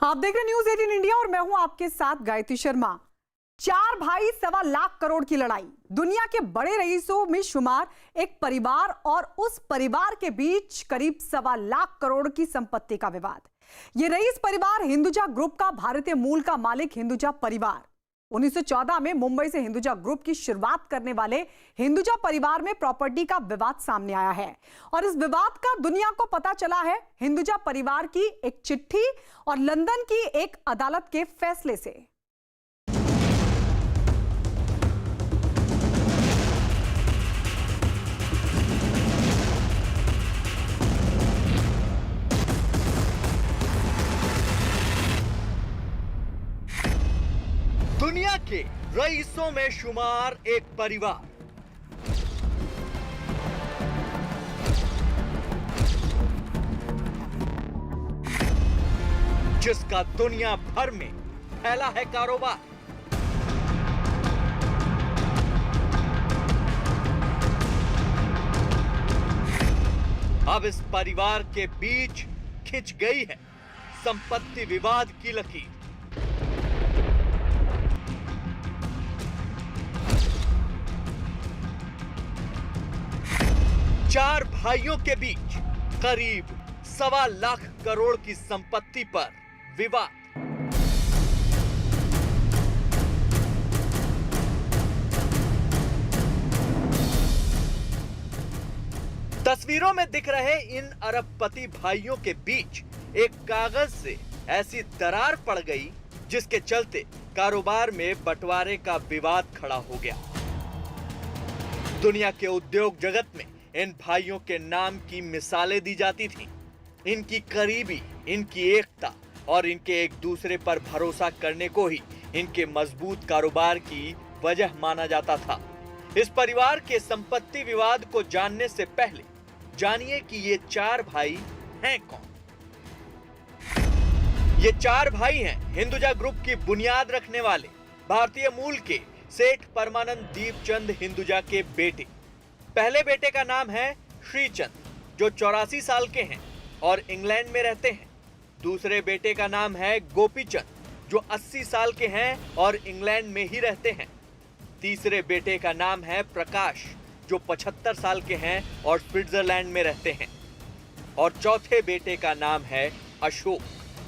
आप देख रहे न्यूज 18 इंडिया और मैं हूं आपके साथ गायत्री शर्मा। 4 भाई 1.25 लाख करोड़ की लड़ाई, दुनिया के बड़े रईसों में शुमार एक परिवार और उस परिवार के बीच करीब 1.25 लाख करोड़ की संपत्ति का विवाद। यह रईस परिवार हिंदुजा ग्रुप का भारतीय मूल का मालिक हिंदुजा परिवार 1914 में मुंबई से हिंदुजा ग्रुप की शुरुआत करने वाले हिंदुजा परिवार में प्रॉपर्टी का विवाद सामने आया है और इस विवाद का दुनिया को पता चला है हिंदुजा परिवार की एक चिट्ठी और लंदन की एक अदालत के फैसले से। दुनिया के रईसों में शुमार एक परिवार, जिसका दुनिया भर में फैला है कारोबार। अब इस परिवार के बीच खिंच गई है संपत्ति विवाद की लकीर। चार भाइयों के बीच करीब 1.25 लाख करोड़ की संपत्ति पर विवाद। तस्वीरों में दिख रहे इन अरबपति भाइयों के बीच एक कागज से ऐसी दरार पड़ गई जिसके चलते कारोबार में बंटवारे का विवाद खड़ा हो गया। दुनिया के उद्योग जगत में इन भाइयों के नाम की मिसालें दी जाती थीं। इनकी करीबी, इनकी एकता और इनके एक दूसरे पर भरोसा करने को ही इनके मजबूत कारोबार की वजह माना जाता था। इस परिवार के संपत्ति विवाद को जानने से पहले जानिए कि ये 4 भाई हैं कौन। ये 4 भाई हैं हिंदुजा ग्रुप की बुनियाद रखने वाले भारतीय मूल के सेठ परमानंद दीपचंद हिंदुजा के बेटे। पहले बेटे का नाम है श्रीचंद, जो 84 साल के हैं और इंग्लैंड में रहते हैं। दूसरे बेटे का नाम है गोपीचंद, जो 80 साल के हैं और इंग्लैंड में ही रहते हैं। तीसरे बेटे का नाम है प्रकाश, जो 75 साल के हैं और स्विट्जरलैंड में रहते हैं। और चौथे बेटे का नाम है अशोक,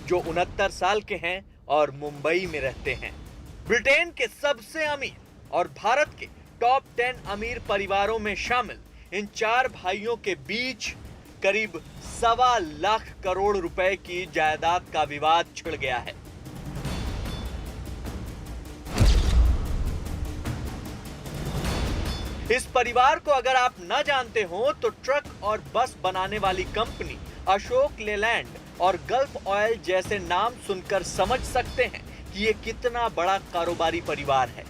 जो 69 साल के हैं और मुंबई में रहते हैं। ब्रिटेन के सबसे अमीर और भारत के टॉप 10 अमीर परिवारों में शामिल इन 4 भाइयों के बीच करीब 1.25 लाख करोड़ रुपए की जायदाद का विवाद छिड़ गया है। इस परिवार को अगर आप न जानते हो तो ट्रक और बस बनाने वाली कंपनी अशोक लेलैंड और गल्फ ऑयल जैसे नाम सुनकर समझ सकते हैं कि ये कितना बड़ा कारोबारी परिवार है।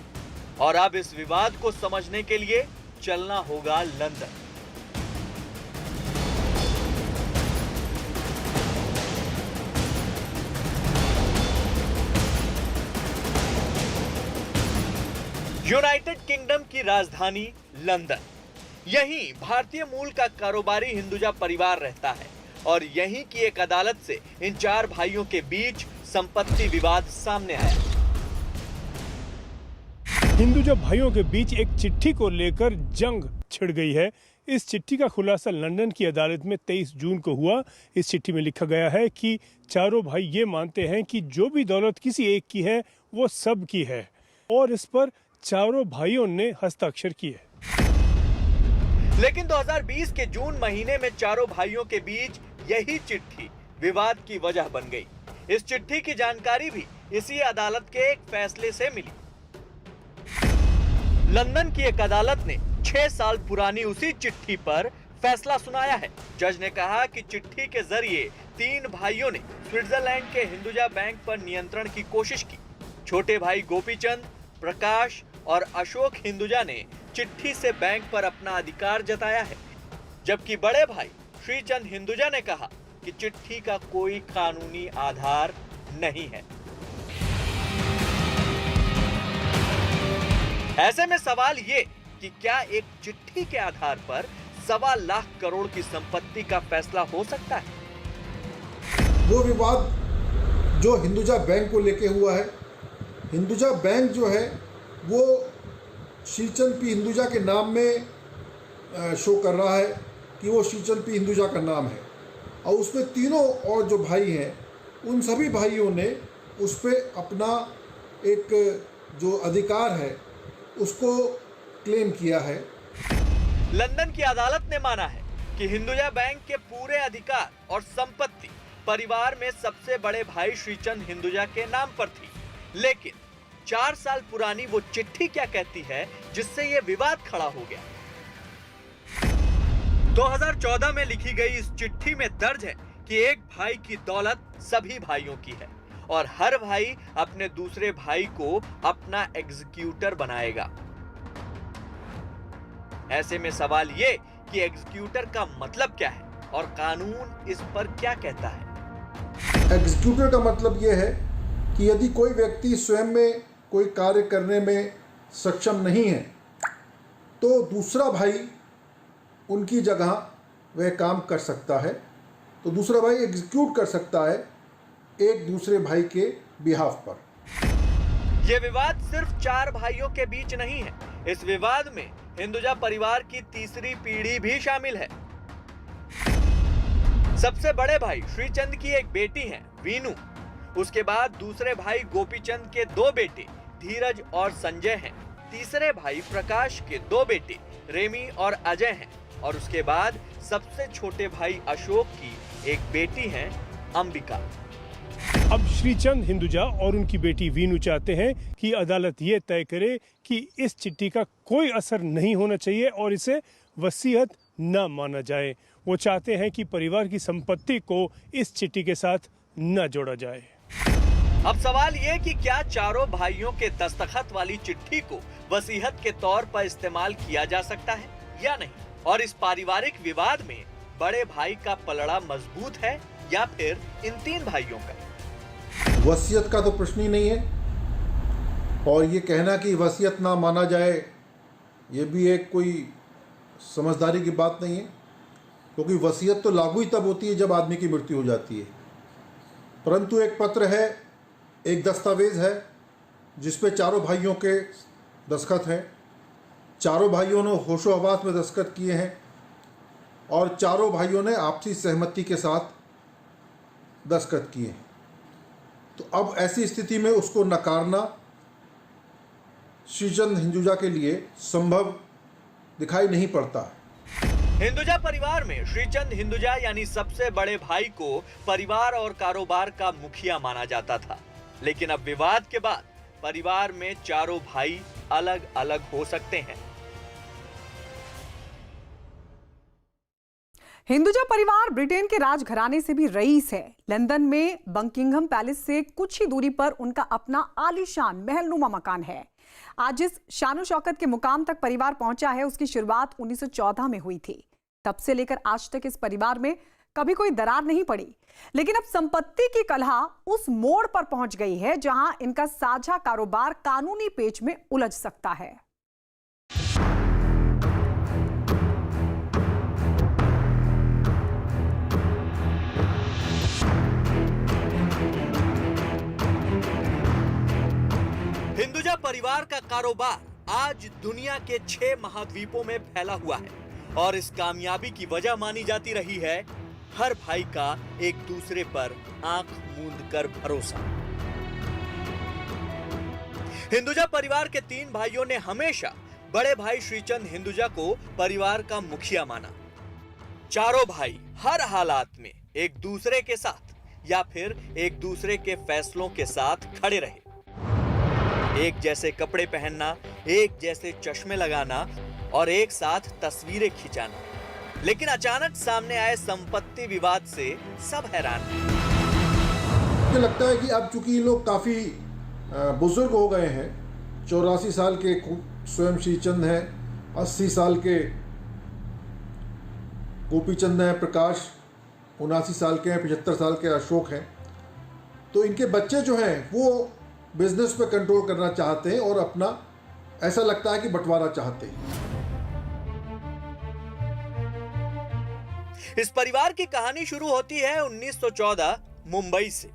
और अब इस विवाद को समझने के लिए चलना होगा लंदन। यूनाइटेड किंगडम की राजधानी लंदन। यहीं भारतीय मूल का कारोबारी हिंदुजा परिवार रहता है और यहीं की एक अदालत से इन 4 भाइयों के बीच संपत्ति विवाद सामने आया। हिंदुजा भाइयों के बीच एक चिट्ठी को लेकर जंग छिड़ गई है। इस चिट्ठी का खुलासा लंदन की अदालत में 23 जून को हुआ। इस चिट्ठी में लिखा गया है कि चारों भाई ये मानते हैं कि जो भी दौलत किसी एक की है वो सब की है और इस पर चारों भाइयों ने हस्ताक्षर किए। लेकिन 2020 के जून महीने में चारों भाइयों के बीच यही चिट्ठी विवाद की वजह बन गई। इस चिट्ठी की जानकारी भी इसी अदालत के एक फैसले से मिली। लंदन की एक अदालत ने 6 साल पुरानी उसी चिट्ठी पर फैसला सुनाया है। जज ने कहा कि चिट्ठी के जरिए 3 भाइयों ने स्विट्जरलैंड के हिंदुजा बैंक पर नियंत्रण की कोशिश की। छोटे भाई गोपीचंद, प्रकाश और अशोक हिंदुजा ने चिट्ठी से बैंक पर अपना अधिकार जताया है, जबकि बड़े भाई श्रीचंद हिंदुजा ने कहा कि चिट्ठी का कोई कानूनी आधार नहीं है। ऐसे में सवाल ये कि क्या एक चिट्ठी के आधार पर 1.25 लाख करोड़ की संपत्ति का फैसला हो सकता है? वो विवाद जो हिंदुजा बैंक को लेके हुआ है। हिंदुजा बैंक जो है वो श्रीचंद पी हिंदुजा के नाम में शो कर रहा है कि वो श्रीचंद पी हिंदुजा का नाम है, और उसमें तीनों और जो भाई हैं उन सभी भाइयों ने उस पर अपना एक जो अधिकार है उसको क्लेम किया है। लंदन की अदालत ने माना है कि हिंदुजा बैंक के पूरे अधिकार और संपत्ति परिवार में सबसे बड़े भाई श्रीचंद हिंदुजा के नाम पर थी, लेकिन 4 साल पुरानी वो चिट्ठी क्या कहती है जिससे ये विवाद खड़ा हो गया। 2014 में लिखी गई इस चिट्ठी में दर्ज है कि एक भाई की दौलत सभी भाइयों की है और हर भाई अपने दूसरे भाई को अपना एग्जीक्यूटर बनाएगा। ऐसे में सवाल ये कि एग्जीक्यूटर का मतलब क्या है और कानून इस पर क्या कहता है। एग्जीक्यूटर का मतलब ये है कि यदि कोई व्यक्ति स्वयं में कोई कार्य करने में सक्षम नहीं है तो दूसरा भाई उनकी जगह वह काम कर सकता है, तो दूसरा भाई एग्जीक्यूट कर सकता है एक दूसरे भाई के बिहाफ पर। यह विवाद सिर्फ 4 भाइयों के बीच नहीं है, इस विवाद में हिंदुजा परिवार की तीसरी पीढ़ी भी शामिल है। सबसे बड़े भाई श्रीचंद की एक बेटी है वीनू, उसके बाद दूसरे भाई गोपीचंद के 2 बेटे धीरज और संजय हैं, तीसरे भाई प्रकाश के 2 बेटे रेमी और अजय हैं, और उसके बाद सबसे छोटे भाई अशोक की एक बेटी है अंबिका। अब श्रीचंद हिंदुजा और उनकी बेटी वीनू चाहते हैं कि अदालत ये तय करे कि इस चिट्ठी का कोई असर नहीं होना चाहिए और इसे वसीयत न माना जाए। वो चाहते हैं कि परिवार की संपत्ति को इस चिट्ठी के साथ न जोड़ा जाए। अब सवाल ये कि क्या चारों भाइयों के दस्तखत वाली चिट्ठी को वसीयत के तौर पर इस्तेमाल किया जा सकता है या नहीं, और इस पारिवारिक विवाद में बड़े भाई का पलड़ा मजबूत है या फिर इन 3 भाइयों का। वसीयत का तो प्रश्न ही नहीं है, और ये कहना कि वसीयत ना माना जाए ये भी एक कोई समझदारी की बात नहीं है, क्योंकि वसीयत तो लागू ही तब होती है जब आदमी की मृत्यु हो जाती है। परंतु एक पत्र है, एक दस्तावेज है जिस पे चारों भाइयों के दस्तखत हैं, चारों भाइयों ने होशो हवास में दस्तखत किए हैं और चारों भाइयों ने आपसी सहमति के साथ दस्तखत किए हैं। तो अब ऐसी स्थिति में उसको नकारना श्रीचंद हिंदुजा के लिए संभव दिखाई नहीं पड़ता। हिंदुजा परिवार में श्रीचंद हिंदुजा यानी सबसे बड़े भाई को परिवार और कारोबार का मुखिया माना जाता था, लेकिन अब विवाद के बाद परिवार में चारों भाई अलग अलग हो सकते हैं। हिंदुजा परिवार ब्रिटेन के राजघराने से भी रईस है। लंदन में बकिंघम पैलेस से कुछ ही दूरी पर उनका अपना आलीशान महलनुमा मकान है। आज जिस शानो शौकत के मुकाम तक परिवार पहुंचा है उसकी शुरुआत 1914 में हुई थी। तब से लेकर आज तक इस परिवार में कभी कोई दरार नहीं पड़ी, लेकिन अब संपत्ति की कलह उस मोड़ पर पहुंच गई है जहां इनका साझा कारोबार कानूनी पेच में उलझ सकता है। हिंदुजा परिवार का कारोबार आज दुनिया के 6 महाद्वीपों में फैला हुआ है और इस कामयाबी की वजह मानी जाती रही है हर भाई का एक दूसरे पर आंख मूंद कर भरोसा। हिंदुजा परिवार के 3 भाइयों ने हमेशा बड़े भाई श्रीचंद हिंदुजा को परिवार का मुखिया माना। चारों भाई हर हालात में एक दूसरे के साथ या फिर एक दूसरे के फैसलों के साथ खड़े रहे। एक जैसे कपड़े पहनना, एक जैसे चश्मे लगाना और एक साथ तस्वीरें खिंचाना। लेकिन अचानक सामने आए संपत्ति विवाद से सब हैरान हैं। मुझे लगता है कि अब चूंकि ये लोग काफ़ी बुजुर्ग हो गए हैं, 84 साल के स्वयं श्रीचंद हैं, 80 साल के गोपीचंद हैं, प्रकाश 79 साल के हैं, 75 साल के अशोक हैं, तो इनके बच्चे जो हैं वो बिजनेस पे कंट्रोल करना चाहते हैं और अपना ऐसा लगता है कि बंटवारा चाहते हैं। इस परिवार की कहानी शुरू होती है 1914 मुंबई से।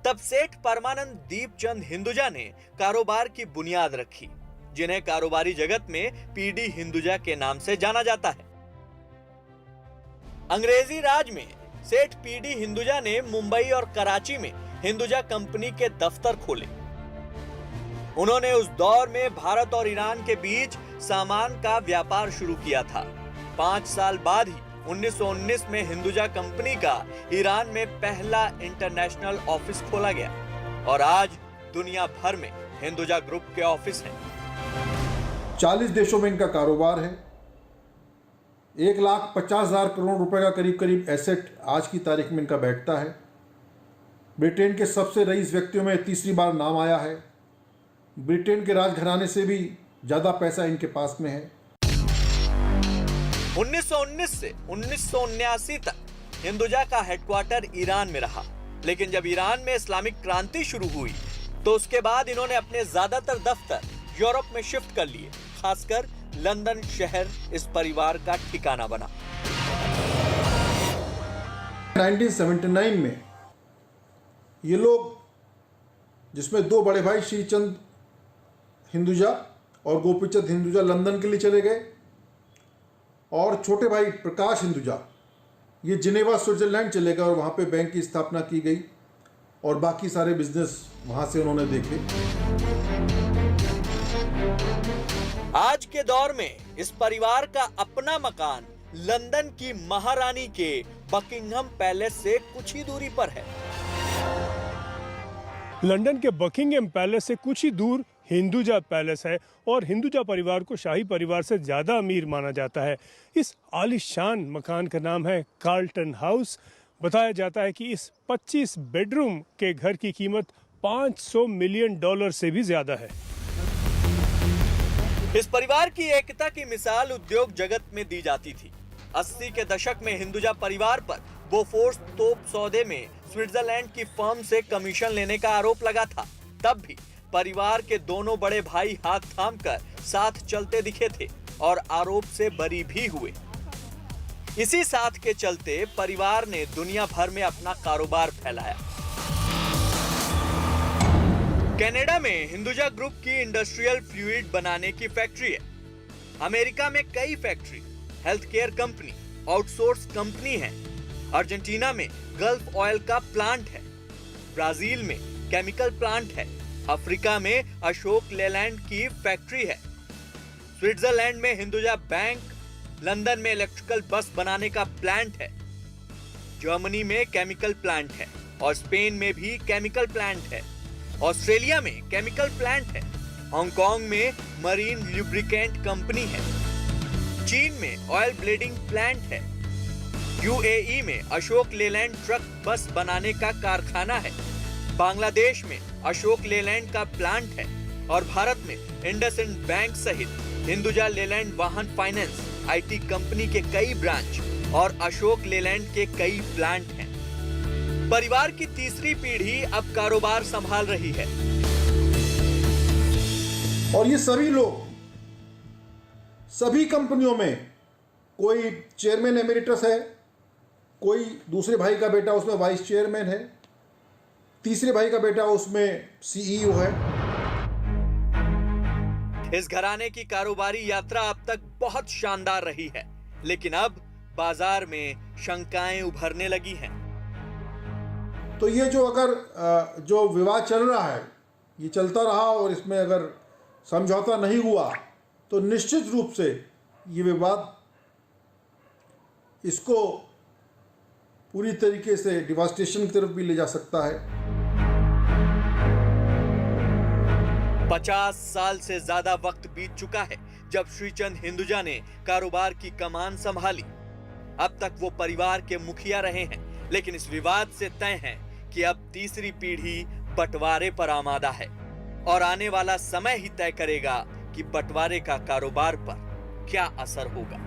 तब सेठ परमानंद दीपचंद हिंदुजा ने कारोबार की बुनियाद रखी, जिन्हें कारोबारी जगत में पीडी हिंदुजा के नाम से जाना जाता है। अंग्रेजी राज में सेठ पीडी हिंदुजा ने मुंबई और कराची में हिंदुजा कंपनी के दफ्तर खोले। उन्होंने उस दौर में भारत और ईरान के बीच सामान का व्यापार शुरू किया था। 5 साल बाद ही 1919 में हिंदुजा कंपनी का ईरान में पहला इंटरनेशनल ऑफिस खोला गया और आज दुनिया भर में हिंदुजा ग्रुप के ऑफिस हैं। 40 देशों में इनका कारोबार है। 1,50,000 करोड़ रुपए का करीब करीब एसेट आज की तारीख में इनका बैठता है। ब्रिटेन के सबसे रईस व्यक्तियों में तीसरी बार नाम आया है। ब्रिटेन के राजघराने से भी ज्यादा पैसा इनके पास में है। 1919 से 1979 तक हिंदुजा का हेडक्वार्टर ईरान में रहा, लेकिन जब ईरान में इस्लामिक क्रांति शुरू हुई तो उसके बाद इन्होंने अपने ज्यादातर दफ्तर यूरोप में शिफ्ट कर लिए। खासकर लंदन शहर इस परिवार का ठिकाना बना। 1979 में ये लोग, जिसमें 2 बड़े भाई श्रीचंद हिंदुजा और गोपीचंद हिंदुजा, लंदन के लिए चले गए और छोटे भाई प्रकाश हिंदुजा ये जिनेवा स्विट्जरलैंड चले गए और वहाँ पे बैंक की स्थापना की गई और बाकी सारे बिजनेस वहाँ से उन्होंने देखे। आज के दौर में इस परिवार का अपना मकान लंदन की महारानी के बकिंघम पैलेस से कुछ ही दूरी पर है। लंदन के बकिंघम पैलेस से कुछ ही दूर हिंदुजा पैलेस है और हिंदुजा परिवार को शाही परिवार से ज़्यादा अमीर माना जाता है। इस आलीशान मकान का नाम है कार्लटन हाउस। बताया जाता है कि इस 25 बेडरूम के घर की कीमत $500 मिलियन से भी ज़्यादा है। इस परिवार की एकता की मिसाल उद्योग जगत में दी जाती थी। 80 के दशक में हिंदुजा परिवार पर बोफोर्स तोप सौदे में स्विट्जरलैंड की फर्म से कमीशन लेने का आरोप लगा था। तब भी परिवार के दोनों बड़े भाई हाथ थामकर साथ चलते दिखे थे और आरोप से बरी भी हुए। इसी साथ के चलते परिवार ने दुनिया भर में अपना कारोबार फैलाया। कनाडा में हिंदुजा ग्रुप की इंडस्ट्रियल फ्लूइड बनाने की फैक्ट्री है। अमेरिका में कई factory, health care company, outsource company है। अर्जेंटीना में गल्फ ऑयल का प्लांट है। ब्राजील में केमिकल प्लांट है। अफ्रीका में अशोक लेलैंड की फैक्ट्री है। स्विट्जरलैंड में हिंदुजा बैंक, लंदन में इलेक्ट्रिकल बस बनाने का प्लांट है। जर्मनी में केमिकल प्लांट है और स्पेन में भी केमिकल प्लांट है। ऑस्ट्रेलिया में केमिकल प्लांट है। हांगकांग में मरीन ल्यूब्रिकेंट कंपनी है। चीन में ऑयल ब्लेडिंग प्लांट है। यूएई में अशोक लेलैंड ट्रक बस बनाने का कारखाना है। बांग्लादेश में अशोक लेलैंड का प्लांट है और भारत में इंडसइंड बैंक सहित हिंदुजा लेलैंड वाहन फाइनेंस, आईटी कंपनी के कई ब्रांच और अशोक लेलैंड के कई प्लांट हैं। परिवार की तीसरी पीढ़ी अब कारोबार संभाल रही है। और ये सभी लोग सभी कंपनियों में, कोई चेयरमैन एमेरिटस है, कोई दूसरे भाई का बेटा उसमें वाइस चेयरमैन है, तीसरे भाई का बेटा उसमें सीईओ है। इस घराने की कारोबारी यात्रा अब तक बहुत शानदार रही है, लेकिन अब बाजार में शंकाएं उभरने लगी हैं। तो ये जो अगर जो विवाद चल रहा है, ये चलता रहा और इसमें अगर समझौता नहीं हुआ तो निश्चित रूप से ये विवाद इसको पूरी तरीके से डिवास्टेशन की तरफ भी ले जा सकता है। 50 साल से ज्यादा वक्त बीत चुका है जब श्रीचंद हिंदुजा ने कारोबार की कमान संभाली। अब तक वो परिवार के मुखिया रहे हैं, लेकिन इस विवाद से तय है कि अब तीसरी पीढ़ी बंटवारे पर आमादा है और आने वाला समय ही तय करेगा कि बंटवारे का कारोबार पर क्या असर होगा।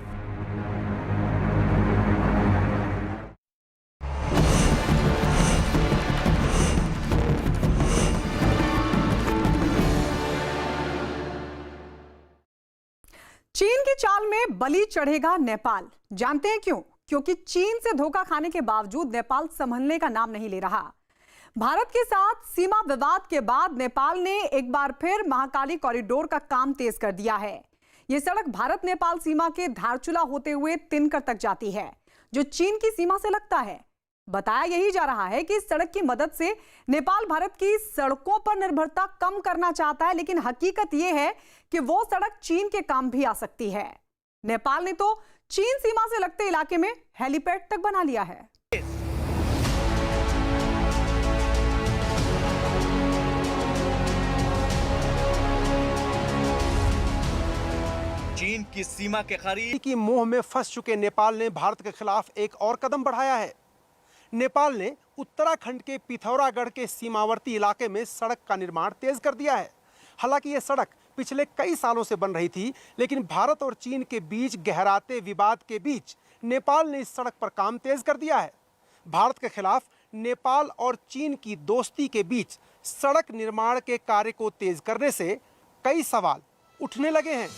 चीन की चाल में बलि चढ़ेगा नेपाल। जानते हैं क्यों? क्योंकि चीन से धोखा खाने के बावजूद नेपाल संभलने का नाम नहीं ले रहा। भारत के साथ सीमा विवाद के बाद नेपाल ने एक बार फिर महाकाली कॉरिडोर का काम तेज कर दिया है। यह सड़क भारत नेपाल सीमा के धारचूला होते हुए तिनकर तक जाती है, जो चीन की सीमा से लगता है। बताया यही जा रहा है कि इस सड़क की मदद से नेपाल भारत की सड़कों पर निर्भरता कम करना चाहता है, लेकिन हकीकत यह है कि वो सड़क चीन के काम भी आ सकती है। नेपाल ने तो चीन सीमा से लगते इलाके में हेलीपैड तक बना लिया है। चीन की सीमा के करीब की मोह में फंस चुके नेपाल ने भारत के खिलाफ एक और कदम बढ़ाया है। नेपाल ने उत्तराखंड के पिथौरागढ़ के सीमावर्ती इलाके में सड़क का निर्माण तेज कर दिया है। हालांकि यह सड़क पिछले कई सालों से बन रही थी, लेकिन भारत और चीन के बीच गहराते विवाद के बीच नेपाल ने इस सड़क पर काम तेज कर दिया है। भारत के खिलाफ नेपाल और चीन की दोस्ती के बीच सड़क निर्माण के कार्य को तेज करने से कई सवाल उठने लगे हैं।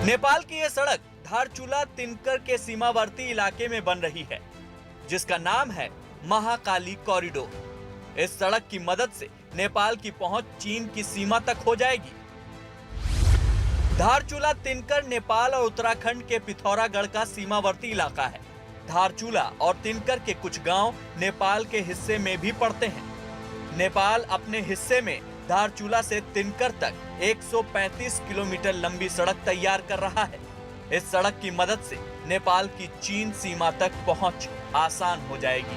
नेपाल की यह सड़क धारचूला तिनकर के सीमावर्ती इलाके में बन रही है, जिसका नाम है महाकाली कॉरिडोर। इस सड़क की मदद से नेपाल की पहुंच चीन की सीमा तक हो जाएगी। धारचूला तिनकर नेपाल और उत्तराखंड के पिथौरागढ़ का सीमावर्ती इलाका है। धारचूला और तिनकर के कुछ गांव नेपाल के हिस्से में भी पड़ते हैं। नेपाल अपने हिस्से में धारचूला से तिनकर तक 135 किलोमीटर लंबी सड़क तैयार कर रहा है। इस सड़क की मदद से नेपाल की चीन सीमा तक पहुंच आसान हो जाएगी।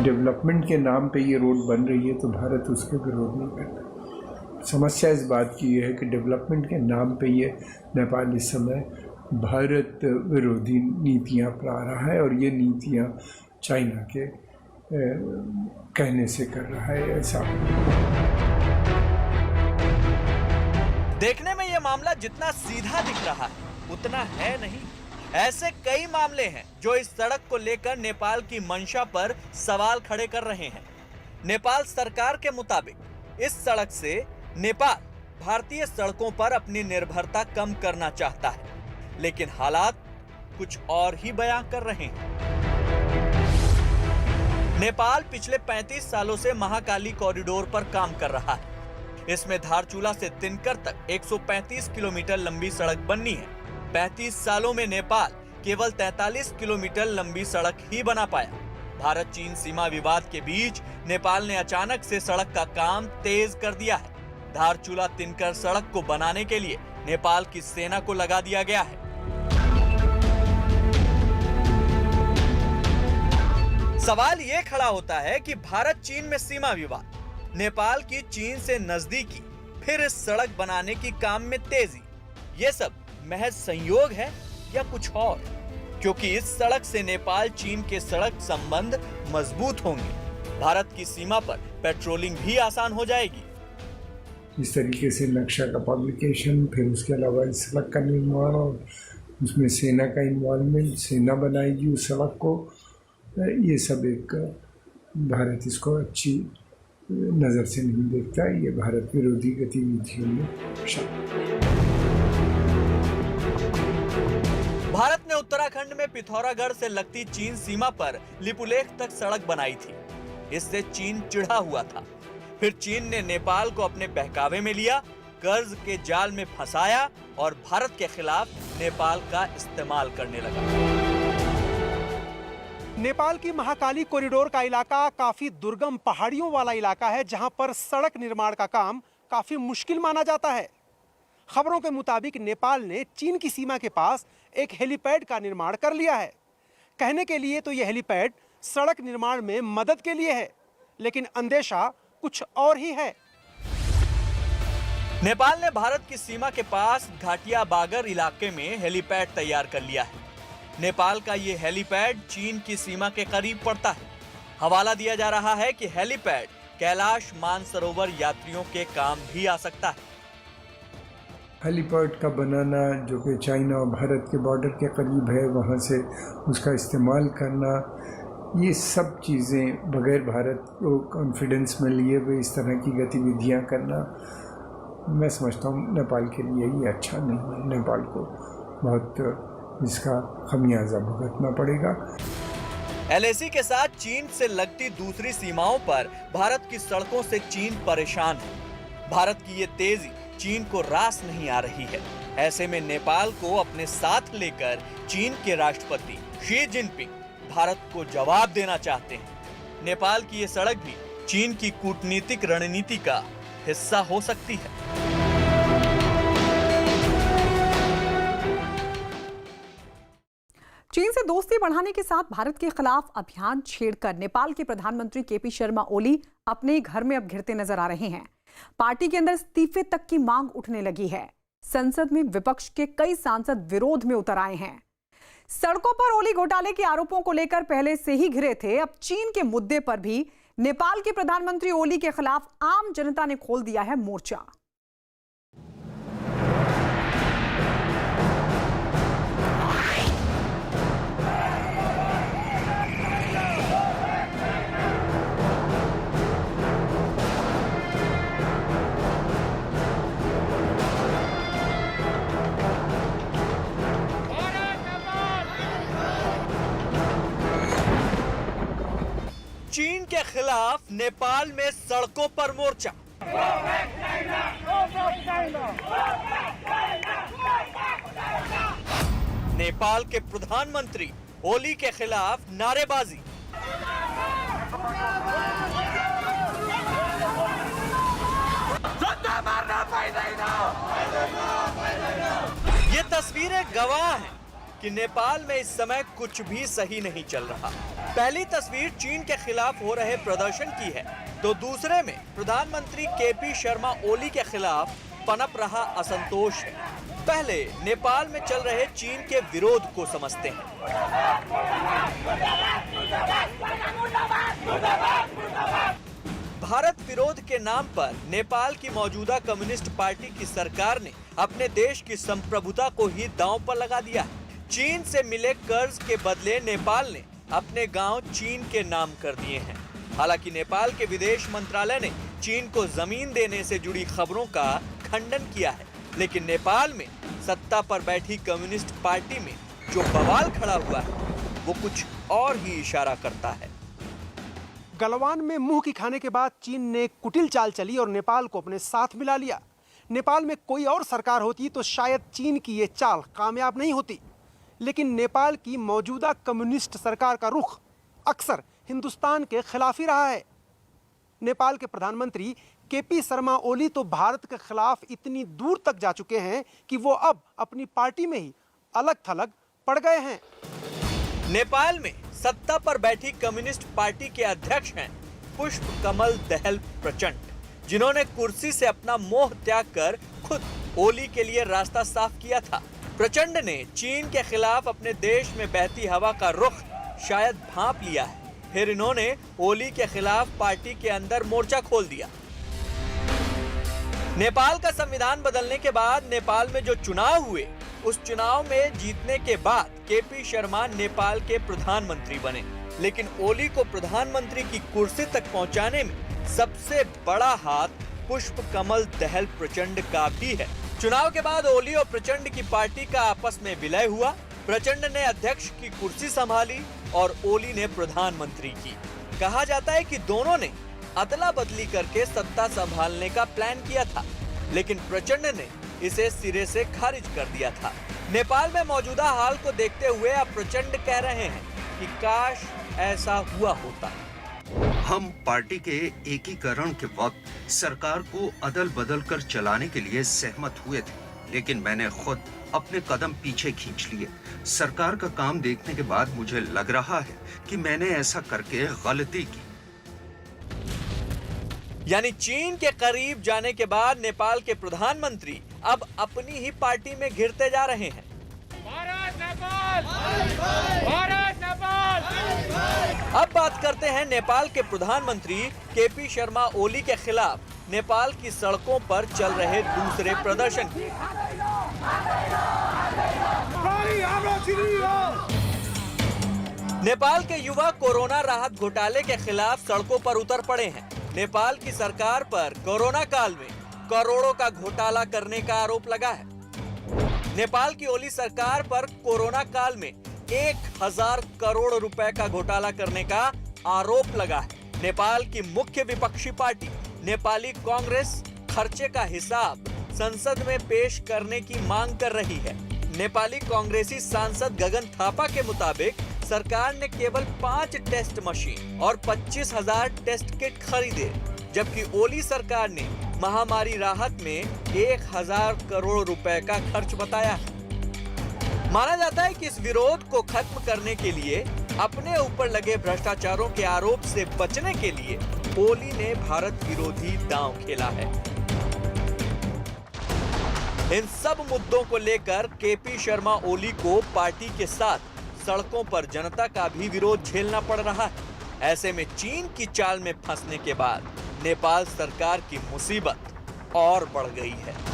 डेवलपमेंट के नाम पे ये रोड बन रही है तो भारत उसके विरोध नहीं करता। समस्या इस बात की है कि डेवलपमेंट के नाम पे ये नेपाल इस समय भारत विरोधी नीतियां अपना रहा है और ये नीतियां चाइना के कहने से कर रहा है। ऐसा देखने में यह मामला जितना सीधा दिख रहा है उतना है नहीं। ऐसे कई मामले हैं जो इस सड़क को लेकर नेपाल की मंशा पर सवाल खड़े कर रहे हैं। नेपाल सरकार के मुताबिक इस सड़क से नेपाल भारतीय सड़कों पर अपनी निर्भरता कम करना चाहता है, लेकिन हालात कुछ और ही बयां कर रहे हैं। नेपाल पिछले 35 सालों से महाकाली कॉरिडोर पर काम कर रहा है। इसमें धारचूला से तिनकर तक 135 किलोमीटर लंबी सड़क बननी है। 35 सालों में नेपाल केवल 43 किलोमीटर लंबी सड़क ही बना पाया। भारत चीन सीमा विवाद के बीच नेपाल ने अचानक से सड़क का काम तेज कर दिया है। धारचूला तिनकर सड़क को बनाने के लिए नेपाल की सेना को लगा दिया गया है। सवाल ये खड़ा होता है कि भारत चीन में सीमा विवाद, नेपाल की चीन से नजदीकी, फिर इस सड़क बनाने की काम में तेजी, ये सब महज संयोग है या कुछ और? क्योंकि इस सड़क से नेपाल चीन के सड़क संबंध मजबूत होंगे। भारत की सीमा पर पेट्रोलिंग भी आसान हो जाएगी। इस तरीके से नक्शा का पब्लिकेशन, फिर उसके अलावा इस सड़क का निर्माण और उसमें सेना का इन्वॉल्वमेंट, सेना बनाएगी उस सड़क को, ये सब एक भारत इसको अच्छी नज़र से नहीं देखता। ये भारत विरोधी गतिविधियों में शामिल। भारत ने उत्तराखंड में पिथौरागढ़ से लगती चीन सीमा पर लिपुलेख तक सड़क बनाई थी। इससे चीन चिढ़ा हुआ था। फिर चीन ने नेपाल को अपने बहकावे में लिया, कर्ज के जाल में फंसाया और भारत के खिलाफ नेपाल का इस्तेमाल करने लगा। नेपाल की महाकाली कॉरिडोर का इलाका काफी दुर्गम पहाड़ियों वाला इलाका है, जहां पर सड़क निर्माण का काम काफी मुश्किल माना जाता है। खबरों के मुताबिक नेपाल ने चीन की सीमा के पास एक हेलीपैड का निर्माण कर लिया है। कहने के लिए तो यह हेलीपैड सड़क निर्माण में मदद के लिए है, लेकिन अंदेशा कुछ और ही है। नेपाल ने भारत की सीमा के पास घाटिया बागर इलाके में हेलीपैड तैयार कर लिया है। नेपाल का ये हेलीपैड चीन की सीमा के करीब पड़ता है। हवाला दिया जा रहा है कि हेलीपैड कैलाश मानसरोवर यात्रियों के काम भी आ सकता है। हेलीपैड का बनाना, जो कि चाइना और भारत के बॉर्डर के करीब है, वहाँ से उसका इस्तेमाल करना, ये सब चीज़ें बगैर भारत को कॉन्फिडेंस में लिए हुए इस तरह की गतिविधियाँ करना, मैं समझता हूँ नेपाल के लिए ये अच्छा नहीं है। नेपाल को बहुत इसका खमियाजा भुगतना पड़ेगा। एलएसी के साथ चीन से लगती दूसरी सीमाओं पर भारत की सड़कों से चीन परेशान है। भारत की ये तेजी चीन को रास नहीं आ रही है। ऐसे में नेपाल को अपने साथ लेकर चीन के राष्ट्रपति शी जिनपिंग भारत को जवाब देना चाहते हैं। नेपाल की ये सड़क भी चीन की कूटनीतिक रणनीति का हिस्सा हो सकती है। चीन से दोस्ती बढ़ाने के साथ भारत के खिलाफ अभियान छेड़कर नेपाल के प्रधानमंत्री केपी शर्मा ओली अपने घर में अब घिरते नजर आ रहे हैं। पार्टी के अंदर इस्तीफे तक की मांग उठने लगी है। संसद में विपक्ष के कई सांसद विरोध में उतर आए हैं। सड़कों पर ओली घोटाले के आरोपों को लेकर पहले से ही घिरे थे। अब चीन के मुद्दे पर भी नेपाल के प्रधानमंत्री ओली के खिलाफ आम जनता ने खोल दिया है मोर्चा। चीन के खिलाफ नेपाल में सड़कों पर मोर्चा। नेपाल के प्रधानमंत्री ओली के खिलाफ नारेबाजी। ये तस्वीरें गवाह हैं कि नेपाल में इस समय कुछ भी सही नहीं चल रहा। पहली तस्वीर चीन के खिलाफ हो रहे प्रदर्शन की है, तो दूसरे में प्रधानमंत्री केपी शर्मा ओली के खिलाफ पनप रहा असंतोष है। पहले नेपाल में चल रहे चीन के विरोध को समझते हैं। भारत विरोध के नाम पर नेपाल की मौजूदा कम्युनिस्ट पार्टी की सरकार ने अपने देश की संप्रभुता को ही दांव पर लगा दिया है। चीन से मिले कर्ज के बदले नेपाल ने अपने गांव चीन के नाम कर दिए हैं। हालांकि नेपाल के विदेश मंत्रालय ने चीन को जमीन देने से जुड़ी खबरों का खंडन किया है, लेकिन नेपाल में सत्ता पर बैठी कम्युनिस्ट पार्टी में जो बवाल खड़ा हुआ है वो कुछ और ही इशारा करता है। गलवान में मुंह की खाने के बाद चीन ने कुटिल चाल चली और नेपाल को अपने साथ मिला लिया। नेपाल में कोई और सरकार होती तो शायद चीन की ये चाल कामयाब नहीं होती, लेकिन नेपाल की मौजूदा कम्युनिस्ट सरकार का रुख अक्सर हिंदुस्तान के खिलाफ ही रहा है। नेपाल के प्रधानमंत्री केपी शर्मा ओली तो भारत के खिलाफ इतनी दूर तक जा चुके हैं कि वो अब अपनी पार्टी में ही अलग थलग पड़ गए हैं। नेपाल में सत्ता पर बैठी कम्युनिस्ट पार्टी के अध्यक्ष हैं पुष्प कमल दहल प्रचंड, जिन्होंने कुर्सी से अपना मोह त्याग कर खुद ओली के लिए रास्ता साफ किया था। प्रचंड ने चीन के खिलाफ अपने देश में बहती हवा का रुख शायद भांप लिया है। फिर इन्होंने ओली के खिलाफ पार्टी के अंदर मोर्चा खोल दिया। नेपाल का संविधान बदलने के बाद नेपाल में जो चुनाव हुए, उस चुनाव में जीतने के बाद केपी शर्मा नेपाल के प्रधानमंत्री बने, लेकिन ओली को प्रधानमंत्री की कुर्सी तक पहुंचाने में सबसे बड़ा हाथ पुष्प कमल दहल प्रचंड का भी है। चुनाव के बाद ओली और प्रचंड की पार्टी का आपस में विलय हुआ। प्रचंड ने अध्यक्ष की कुर्सी संभाली और ओली ने प्रधानमंत्री की। कहा जाता है कि दोनों ने अदला बदली करके सत्ता संभालने का प्लान किया था, लेकिन प्रचंड ने इसे सिरे से खारिज कर दिया था। नेपाल में मौजूदा हाल को देखते हुए अब प्रचंड कह रहे हैं कि काश ऐसा हुआ होता। हम पार्टी के एकीकरण के वक्त सरकार को अदल बदल कर चलाने के लिए सहमत हुए थे, लेकिन मैंने खुद अपने कदम पीछे खींच लिए। सरकार का काम देखने के बाद मुझे लग रहा है कि मैंने ऐसा करके गलती की। यानी चीन के करीब जाने के बाद नेपाल के प्रधानमंत्री अब अपनी ही पार्टी में घिरते जा रहे हैं। भारत नेपाल! भारत नेपाल! अब बात करते हैं नेपाल के प्रधानमंत्री केपी शर्मा ओली के खिलाफ नेपाल की सड़कों पर चल रहे दूसरे प्रदर्शन की। नेपाल के युवा कोरोना राहत घोटाले के खिलाफ सड़कों पर उतर पड़े हैं। नेपाल की सरकार पर कोरोना काल में करोड़ों का घोटाला करने का आरोप लगा है। नेपाल की ओली सरकार पर कोरोना काल में 1000 करोड़ रुपए का घोटाला करने का आरोप लगा है। नेपाल की मुख्य विपक्षी पार्टी नेपाली कांग्रेस खर्चे का हिसाब संसद में पेश करने की मांग कर रही है। नेपाली कांग्रेसी सांसद गगन थापा के मुताबिक सरकार ने केवल 5 टेस्ट मशीन और 25,000 टेस्ट किट खरीदे, जबकि ओली सरकार ने महामारी राहत में 1000 करोड़ रुपए का खर्च बताया है। माना जाता है कि इस विरोध को खत्म करने के लिए अपने ऊपर लगे भ्रष्टाचारों के आरोप से बचने के लिए ओली ने भारत विरोधी दांव खेला है। इन सब मुद्दों को लेकर केपी शर्मा ओली को पार्टी के साथ सड़कों पर जनता का भी विरोध झेलना पड़ रहा है। ऐसे में चीन की चाल में फंसने के बाद नेपाल सरकार की मुसीबत और बढ़ गई है।